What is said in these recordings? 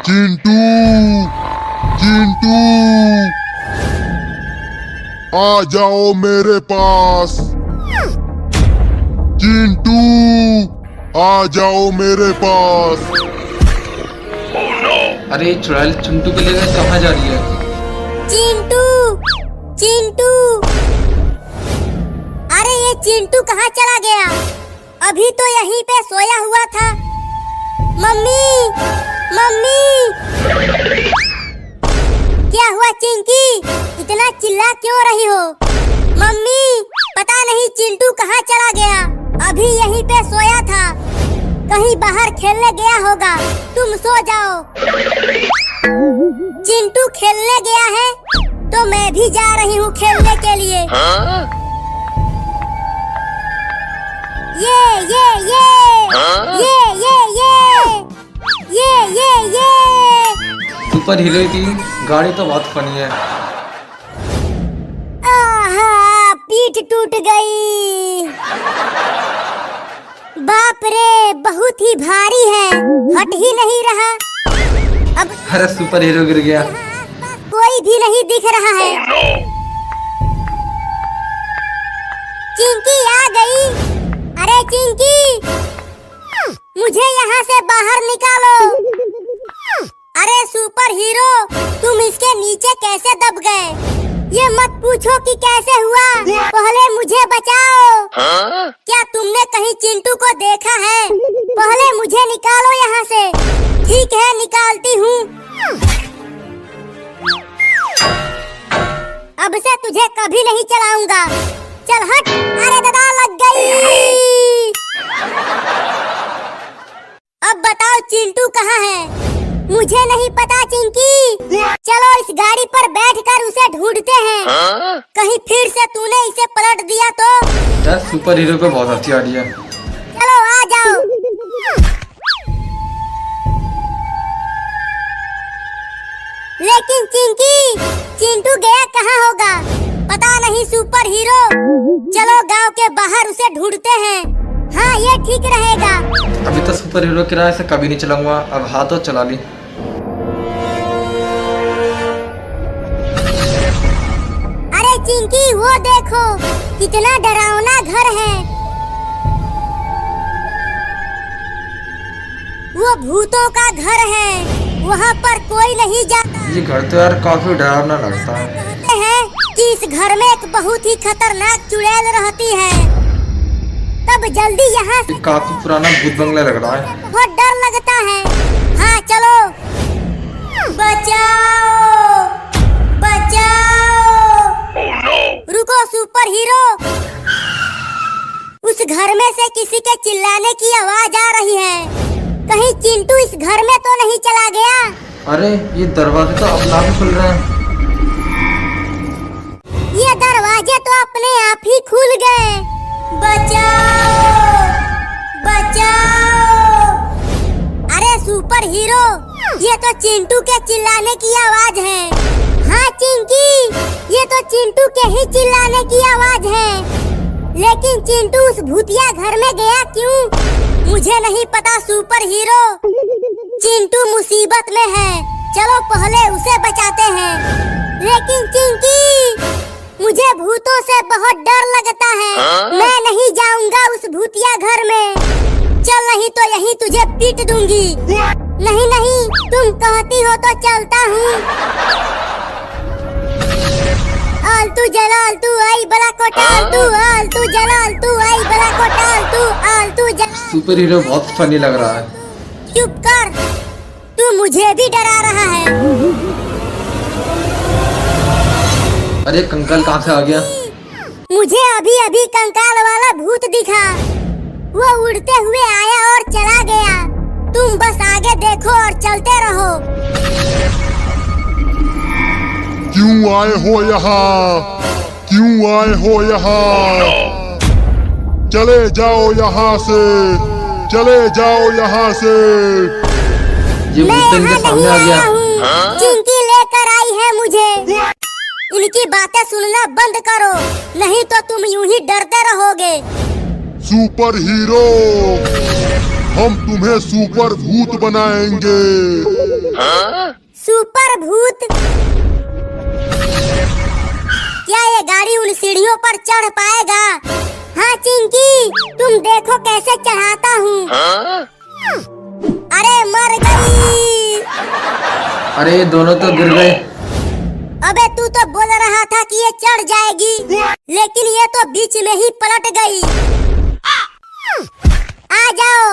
चिंटू, चिंटू, आ जाओ मेरे पास। चिंटू, आ जाओ मेरे पास। अरे चुड़ैल चिंटू को लेकर कहाँ जा रही है? चिंटू, चिंटू, अरे ये चिंटू कहाँ चला गया? अभी तो यहीं पे सोया हुआ था। मम्मी, मम्मी, क्या हुआ चिंकी? इतना चिल्ला क्यों रही हो? मम्मी, पता नहीं चिंटू कहाँ चला गया। अभी यहीं पे सोया था, कहीं बाहर खेलने गया होगा। तुम सो जाओ। चिंटू खेलने गया है तो मैं भी जा रही हूँ खेलने के लिए। ये ये ये ये ये ये ये ये सुपर हीरो की गाड़ी तो बहुत फनी है। आहा, पीठ टूट गई। बाप रे, बहुत ही भारी है, हट ही नहीं रहा। अब अरे सुपर हीरो गिर गया। कोई भी नहीं दिख रहा है। चिंकी आ गई। अरे चिंकी, मुझे यहाँ से बाहर निकालो। अरे सुपर हीरो, तुम इसके नीचे कैसे दब गए? ये मत पूछो कि कैसे हुआ, पहले मुझे बचाओ। क्या तुमने कहीं चिंटू को देखा है? पहले मुझे निकालो यहाँ से। ठीक है, निकालती हूँ। अब से तुझे कभी नहीं चलाऊंगा। चल हट। अरे दादा, लग गई। अब बताओ चिंटू कहाँ है? मुझे नहीं पता चिंकी। चलो इस गाड़ी पर बैठकर उसे ढूंढते हैं। कहीं फिर से तूने इसे पलट दिया तो? यार सुपर हीरो को बहुत हंसी आ रही है। चलो आ जाओ। लेकिन चिंकी, चिंटू गया कहाँ होगा? पता नहीं सुपर हीरो। चलो गांव के बाहर उसे ढूंढते हैं। हाँ, ये ठीक रहेगा। अभी तो सुपर हीरो किराए से कभी नहीं चलाऊंगा, अब हाथों चला ली। अरे चिंकी, वो देखो कितना डरावना घर है। वो भूतों का घर है, वहाँ पर कोई नहीं जाता। ये घर तो यार काफी डरावना लगता है। कहते हैं कि इस घर में एक बहुत ही खतरनाक चुड़ैल रहती है। तब जल्दी यहाँ से। काफी पुराना भूत बंगला लग रहा है। बहुत डर लगता है। हाँ चलो। बचाओ, बचाओ। रुको सुपर हीरो, उस घर में से किसी के चिल्लाने की आवाज आ रही है। कहीं चिंटू इस घर में तो नहीं चला गया? अरे ये दरवाजे तो अपने आप ही खुल रहे हैं। ये दरवाजे तो अपने आप ही खुल गए। बचाओ, बचाओ। अरे सुपर हीरो, ये तो चिंटू के चिल्लाने की आवाज है। हाँ चिंकी, ये तो चिंटू के ही चिल्लाने की आवाज है। लेकिन चिंटू उस भूतिया घर में गया क्यों? मुझे नहीं पता सुपर हीरो। चिंटू मुसीबत में है, चलो पहले उसे बचाते हैं। लेकिन चिंकी, मुझे भूतों से बहुत डर लगता है। मैं नहीं जाऊंगा उस भूतिया घर में। चल, नहीं तो यहीं तुझे पीट दूंगी। नहीं नहीं, तुम कहती हो तो चलता हूँ। आलतू जलाल तू आई बला कोटाल तू, आलतू जलाल तू आई बला कोटाल तू, आलतू जलाल। सुपर हीरो बहुत फनी लग रहा है। चुप कर, तू मुझे भी डरा रहा है। अरे कंकाल कहाँ से आ गया? मुझे अभी अभी कंकाल वाला भूत दिखा। वो उड़ते हुए आया और चला गया। तुम बस आगे देखो और चलते रहो। क्यों आए हो यहाँ? क्यों आए हो यहाँ? चले जाओ यहाँ से, चले जाओ यहाँ से। ये भूत इनके सामने आ गया। चिंकी लेकर आई है मुझे। इनकी बातें सुनना बंद करो, नहीं तो तुम यूं ही डरते रहोगे। सुपर हीरो, हम तुम्हें सुपर भूत बनाएंगे। सुपर भूत? क्या ये गाड़ी उन सीढ़ियों पर चढ़ पाएगा? हाँ चिंकी, तुम देखो कैसे चढ़ाता हूँ। अरे मर गई। अरे ये दोनों तो गिर गए। अबे तू तो बोल रहा था कि ये चढ़ जाएगी, लेकिन ये तो बीच में ही पलट गई। आ जाओ,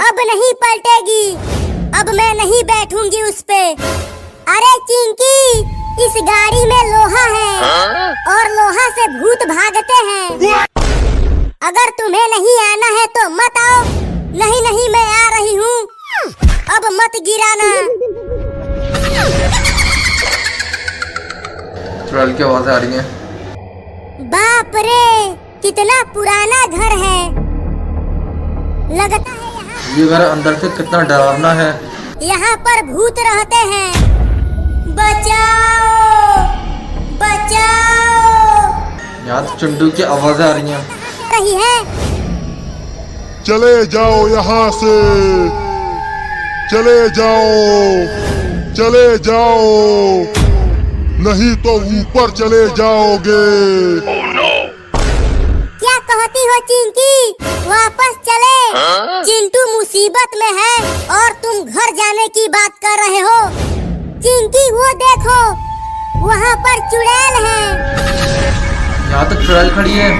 अब नहीं पलटेगी। अब मैं नहीं बैठूंगी उस पे। अरे चिंकी, इस गाड़ी में लोहा है और लोहा से भूत भागते हैं। अगर तुम्हें नहीं आना है तो मत आओ। नहीं नहीं, मैं आ रही हूँ। अब मत गिराना। चुड़ैल की आवाजें आ रही हैं। बाप रे, कितना पुराना घर है। लगता है ये घर अंदर से कितना डरावना है। यहाँ पर भूत रहते हैं। बचाओ बचाओ। यहाँ तो चिंटू की आवाजें आ रही हैं। रही है। चले जाओ यहाँ से, चले जाओ, चले जाओ, नहीं तो ऊपर चले जाओगे। क्या कहती हो चिंकी? वापस चले? चिंटू मुसीबत में है और तुम घर जाने की बात कर रहे हो। चिंकी वो देखो, वहाँ पर चुड़ैल है। यहाँ तो चुड़ैल खड़ी है।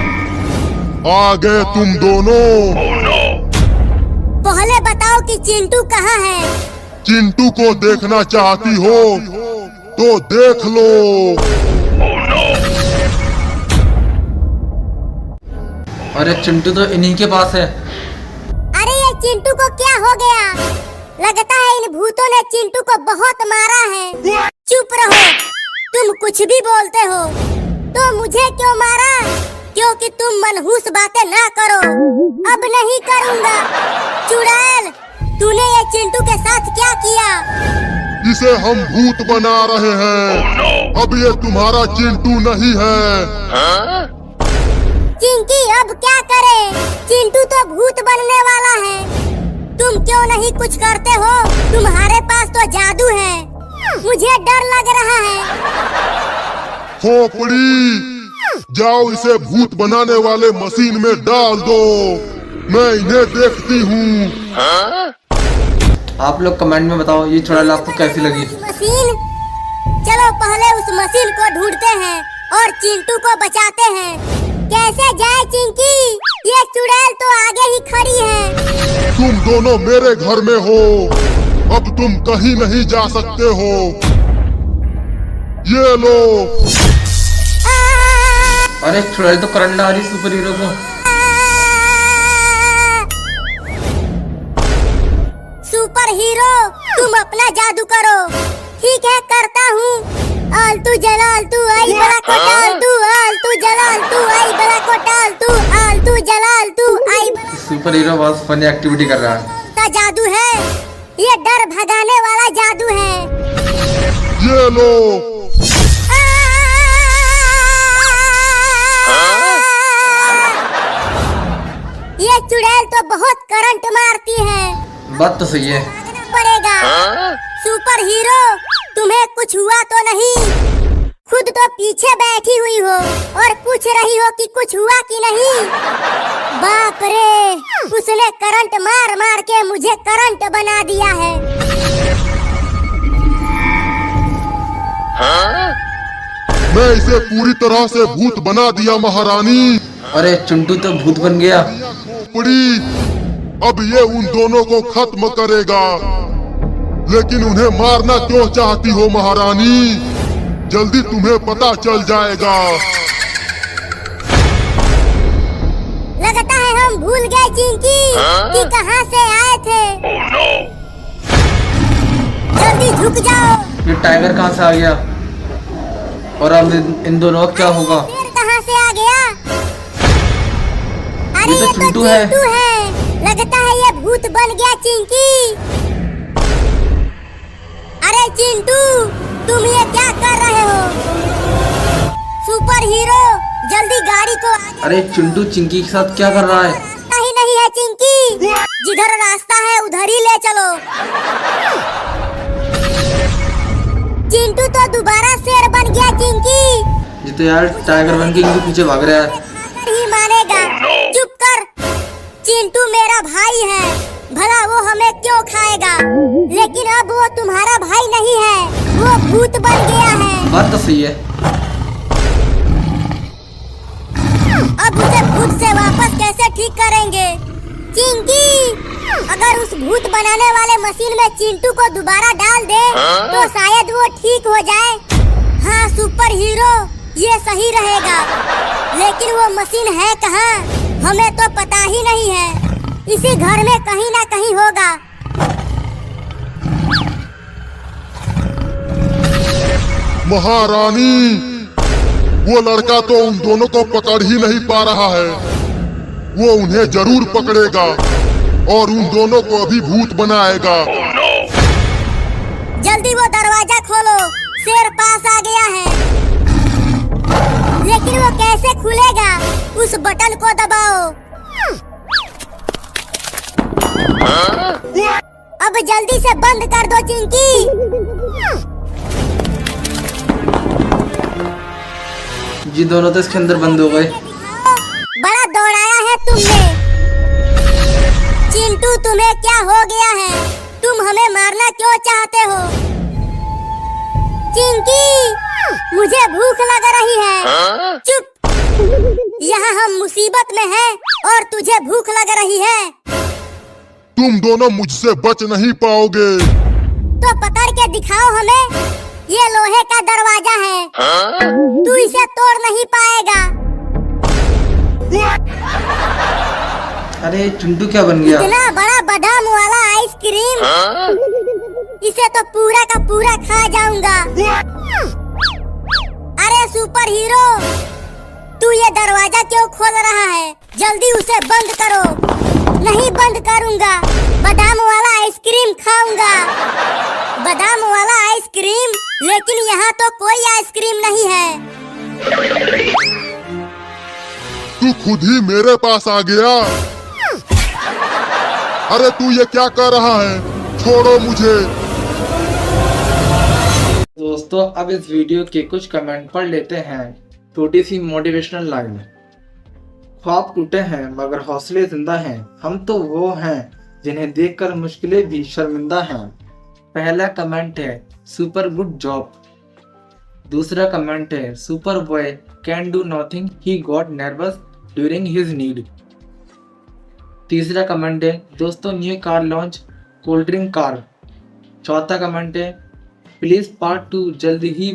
आ गए तुम दोनों। पहले बताओ कि चिंटू कहाँ है? चिंटू को देखना चाहती हो तो देख लो। अरे चिंटू तो इन्हीं के पास है। अरे ये चिंटू को क्या हो गया? लगता है इन भूतों ने चिंटू को बहुत मारा है। चुप रहो, तुम कुछ भी बोलते हो। तो मुझे क्यों मारा? क्योंकि तुम मनहूस बातें ना करो। अब नहीं करूँगा। चुड़ैल, तूने ये चिंटू के साथ क्या किया? इसे हम भूत बना रहे हैं। अब ये तुम्हारा चिंटू नहीं है। चिंकी, अब क्या करें? चिंटू तो भूत बनने वाला है। तुम क्यों नहीं कुछ करते हो? तुम्हारे पास तो जादू है। मुझे डर लग रहा है। खोपड़ी, जाओ इसे भूत बनाने वाले मशीन में डाल दो। मैं इन्हें देखती हूँ। आप लोग कमेंट में बताओ ये चुड़ैल आपको कैसी लगी। मशीन? चलो पहले उस मशीन को ढूंढते हैं और चिंटू को बचाते हैं। कैसे जाए चिंकी? ये चुड़ैल तो आगे ही खड़ी है। तुम दोनों मेरे घर में हो। अब तुम कहीं नहीं जा सकते हो। ये लो। अरे चुड़ैल तो करंट ला रही सुपर हीरो को। सुपर हीरो, तुम अपना जादू करो। ठीक है, करता हूँ। आलतू जलालतू आई बड़ा को टालतू, आलतू जलालतू आई बड़ा को टालतू, आलतू जलालतू आई बड़ा। सुपर हीरो बहुत फनी एक्टिविटी कर रहा है। का जादू है ये, डर भगाने वाला जादू है। ये लो। ये चुड़ैल तो बहुत करंट मारती है। बात तो सही है। पड़ेगा। सुपर हीरो, तुम्हें कुछ हुआ तो नहीं? खुद तो पीछे बैठी हुई हो और पूछ रही हो कि कुछ हुआ कि नहीं। बाप रे, उसने करंट मार मार के मुझे करंट बना दिया है। मैं इसे पूरी तरह से भूत बना दिया महारानी। अरे चिंटू तो भूत बन गया। खोपड़ी, अब ये उन दोनों को खत्म करेगा। लेकिन उन्हें मारना क्यों चाहती हो महारानी? जल्दी तुम्हें पता चल जाएगा। लगता है हम भूल गए चिंकी कि कहाँ से आए थे। जल्दी झुक जाओ। ये टाइगर कहाँ से आ गया? और अब इन दोनों का क्या होगा? शेर कहाँ से आ गया? अरे ये तो चिंटू है। लगता है ये भूत बन गया चिंकी। अरे चिंटू, तुम ये क्या कर रहे हो? सुपर हीरो, जल्दी गाड़ी को आगे। अरे चिंटू चिंकी के साथ क्या कर रहा है? रास्ता ही ही नहीं है चिंकी, जिधर रास्ता है उधर ही ले चलो। चिंटू तो दोबारा शेर बन गया चिंकी। ये तो यार टाइगर बन के इनके पीछे भाग रहा है। ही मानेगा। चुप कर, चिंटू मेरा भाई है, भला वो हमें क्यों खाएगा, लेकिन अब वो तुम्हारा भाई नहीं है, वो भूत बन गया है। बात तो सही है। अब उसे भूत से वापस कैसे ठीक करेंगे चिंकी? अगर उस भूत बनाने वाले मशीन में चिंटू को दोबारा डाल दे तो शायद वो ठीक हो जाए। हाँ सुपर हीरो, ये सही रहेगा, लेकिन वो मशीन है कहाँ, हमें तो पता ही नहीं है। इसी घर में कहीं ना कहीं होगा। महारानी, वो लड़का तो उन दोनों को पकड़ ही नहीं पा रहा है। वो उन्हें जरूर पकड़ेगा और उन दोनों को अभी भूत बनाएगा। जल्दी वो दरवाजा खोलो, शेर पास आ गया है। लेकिन वो कैसे खुलेगा? उस बटन को दबाओ। अब जल्दी से बंद कर दो चिंकी। जी दोनों तो इसके अंदर बंद हो गए। बड़ा दौड़ाया है तुमने। चिंटू तुम्हें क्या हो गया है? तुम हमें मारना क्यों चाहते हो? चिंकी, मुझे भूख लग रही है। चुप, यहाँ हम मुसीबत में हैं और तुझे भूख लग रही है। तुम दोनों मुझसे बच नहीं पाओगे। तो पकड़ के दिखाओ हमें। ये लोहे का दरवाजा है, तू इसे तोड़ नहीं पाएगा। अरे चिंटू क्या बन गया? इतना बड़ा बादाम वाला आइसक्रीम, इसे तो पूरा का पूरा खा जाऊंगा। अरे सुपर हीरो, तू ये दरवाजा क्यों खोल रहा है? जल्दी उसे बंद करो। नहीं बंद करूंगा, बादाम वाला आइसक्रीम खाऊंगा। बादाम वाला आइसक्रीम, लेकिन यहाँ तो कोई आइसक्रीम नहीं है। तू खुद ही मेरे पास आ गया। अरे तू ये क्या कर रहा है? छोड़ो मुझे। दोस्तों अब इस वीडियो के कुछ कमेंट पढ़ लेते हैं। छोटी सी मोटिवेशनल लाइन। ख्वाब टूटे हैं मगर हौसले जिंदा हैं, हम तो वो हैं जिन्हें देखकर मुश्किलें भी शर्मिंदा हैं। पहला कमेंट है सुपर गुड जॉब। दूसरा कमेंट है super boy can do nothing, he got nervous during his need. तीसरा कमेंट है दोस्तों new car launch, cold drink car. चौथा कमेंट है प्लीज पार्ट 2 जल्दी ही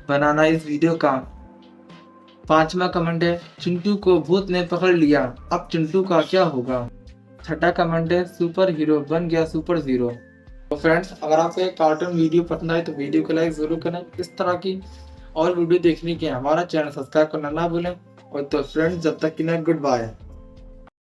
बनाना इस वीडियो का। पांचवा कमेंट है चिंटू को भूत ने पकड़ लिया, अब चिंटू का क्या होगा। छठा कमेंट है सुपर हीरो बन गया सुपर जीरो। तो फ्रेंड्स अगर आपको ये कार्टून वीडियो पसंद आए तो वीडियो को लाइक जरूर करें। इस तरह की और वीडियो देखने के हमारा चैनल सब्सक्राइब करना ना भूलें। और तो फ्रेंड्स जब तक के लिए गुड बाय।